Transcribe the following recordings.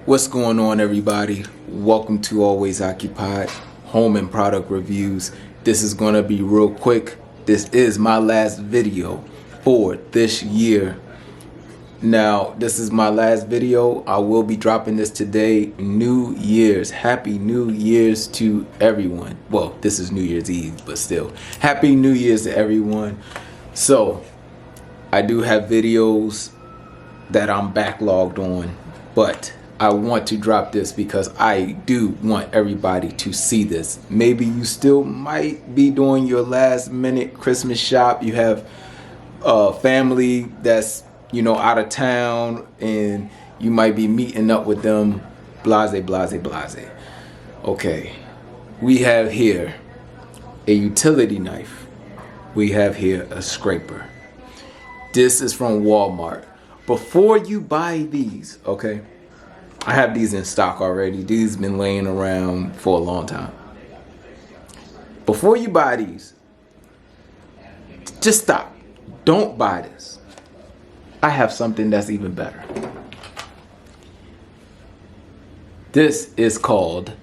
What's going on, everybody? Welcome to Always Occupied Home and Product Reviews. This is going to be real quick. This is my last video for this year. Now, this is my last video. I will be dropping this today. New Year's. Happy New Year's to everyone. Well, this is New Year's Eve, but still. Happy New Year's to everyone. So, I do have videos that I'm backlogged on, but I want to drop this because I do want everybody to see this. Maybe you still might be doing your last minute Christmas shop. You have a family that's, out of town, and you might be meeting up with them. Blase, blase, blase. Okay, we have here a utility knife. We have here a scraper. This is from Walmart. Before you buy these, okay, I have these in stock already. These have been laying around for a long time. Before you buy these, just stop. Don't buy this. I have something that's even better. This is called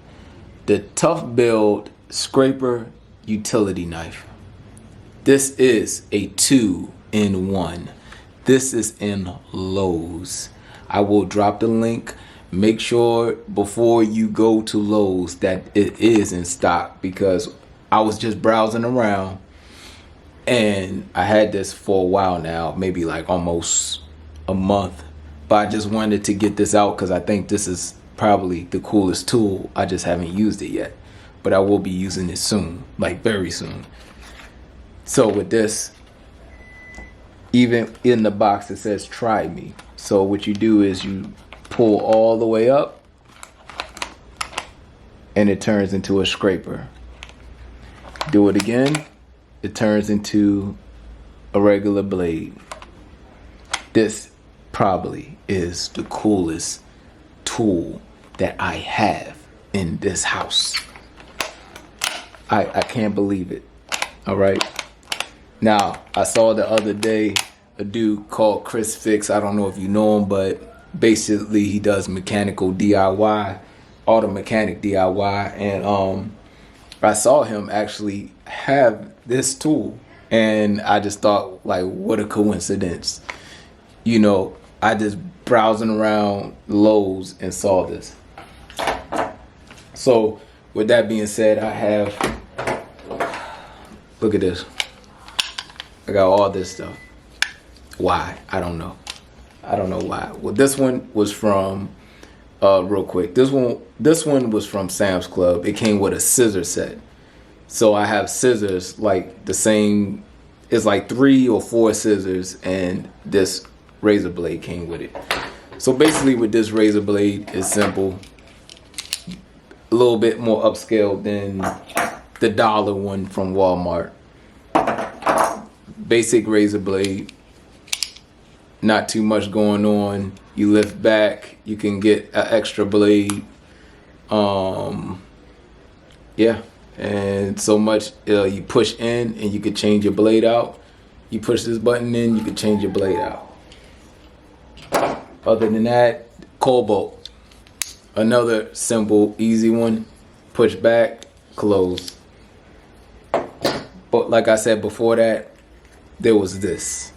the TOUGHBUILT Scraper Utility Knife. This is a 2-in-1. This is in Lowe's. I will drop the link. Make sure before you go to Lowe's that it is in stock, because I was just browsing around and I had this for a while now, maybe like almost a month, but I just wanted to get this out because I think this is probably the coolest tool. I just haven't used it yet, but I will be using it soon, like very soon. So with this, even in the box it says try me. So what you do is you pull all the way up and it turns into a scraper. Do it again, it turns into a regular blade. This probably is the coolest tool that I have in this house. I can't believe it. All right. Now, I saw the other day a dude called Chris Fix. I don't know if you know him, but basically he does mechanical DIY, auto mechanic DIY, and I saw him actually have this tool, and I just thought, like, what a coincidence. I just browsing around Lowe's and saw this. So with that being said, I have, look at this. I got all this stuff. Why? I don't know. I don't know why. Well, this one was from, real quick, this one was from Sam's Club. It came with a scissor set. So I have scissors like the same, it's like 3 or 4 scissors, and this razor blade came with it. So basically with this razor blade, it's simple. A little bit more upscale than the dollar one from Walmart. Basic razor blade. Not too much going on. You lift back, you can get an extra blade. Yeah, and so much you push in and you can change your blade out. You push this button in, you can change your blade out. Other than that, TOUGHBUILT, another simple, easy one. Push back, close. But like I said before that, there was this.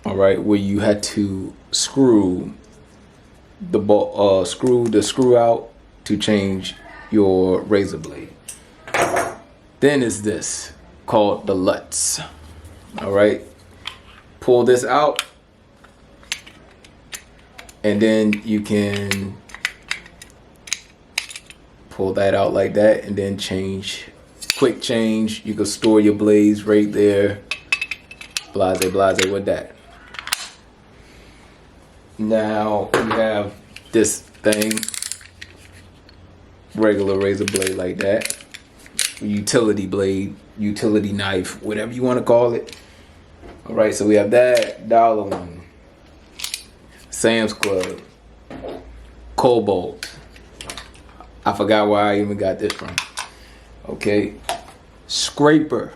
All right, where you had to screw the screw out to change your razor blade. Then is this called the LUTs. All right, pull this out, and then you can pull that out like that, and then change, quick change. You can store your blades right there. Blase, blase with that. Now you have this thing, regular razor blade like that, utility blade, utility knife, whatever you want to call it. All right, so we have that dollar one, Sam's Club, TOUGHBUILT. I forgot where I even got this from. Okay, scraper.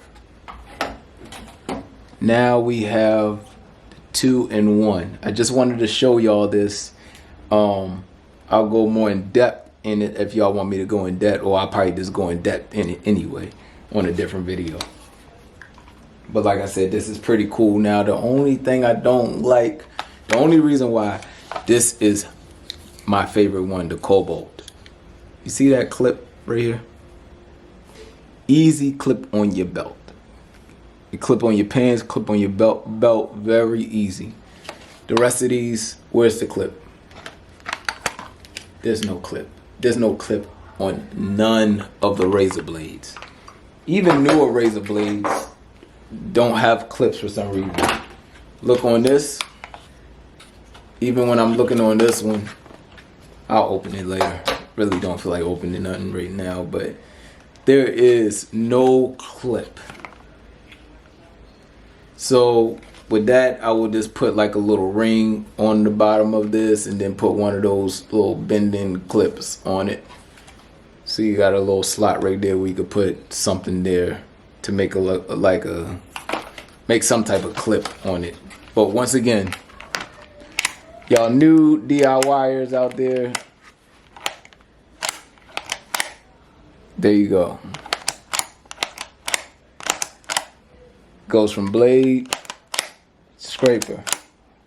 Now we have 2-in-1. I just wanted to show y'all this I'll go more in depth in it if y'all want me to go in depth, or I'll probably just go in depth in it anyway on a different video. But like I said, this is pretty cool. Now, the only thing I don't like, the only reason why this is my favorite one, the TOUGHBUILT. You see that clip right here? Easy clip on your belt. You clip on your pants, clip on your belt, very easy. The rest of these, where's the clip? There's no clip. There's no clip on none of the razor blades. Even newer razor blades don't have clips for some reason. Look on this. Even when I'm looking on this one, I'll open it later. Really don't feel like opening nothing right now, but there is no clip. So with that, I will just put like a little ring on the bottom of this and then put one of those little bending clips on it. So you got a little slot right there where you could put something there to make a look like make some type of clip on it. But once again, y'all new DIYers out there, there you go. Goes from blade, scraper,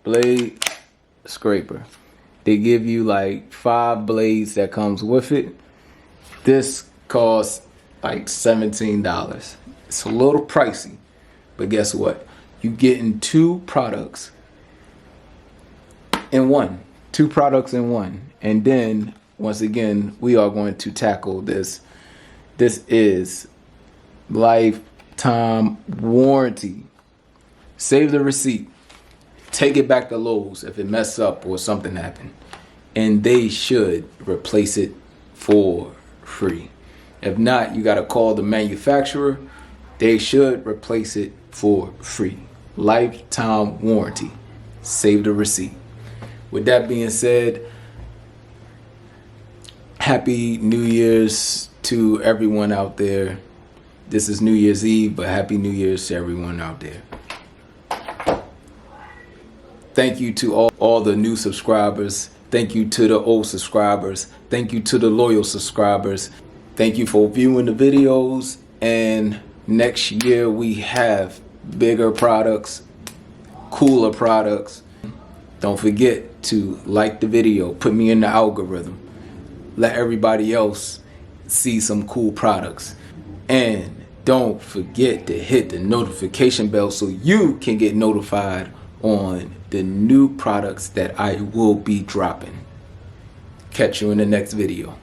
blade, scraper. They give you like 5 blades that comes with it. This costs like $17. It's a little pricey, but guess what? You getting 2 products in one. 2 products in one. And then once again, we are going to tackle this. This is lifetime warranty. Save the receipt. Take it back to Lowe's if it messed up or something happened, and they should replace it for free. If not, you got to call the manufacturer. They should replace it for free. Lifetime warranty. Save the receipt. With that being said, Happy New Year's to everyone out there. This is New Year's Eve, but Happy New Year's to everyone out there. Thank you to all the new subscribers. Thank you to the old subscribers. Thank you to the loyal subscribers. Thank you for viewing the videos. And next year we have bigger products, cooler products. Don't forget to like the video. Put me in the algorithm. Let everybody else see some cool products. And don't forget to hit the notification bell so you can get notified on the new products that I will be dropping. Catch you in the next video.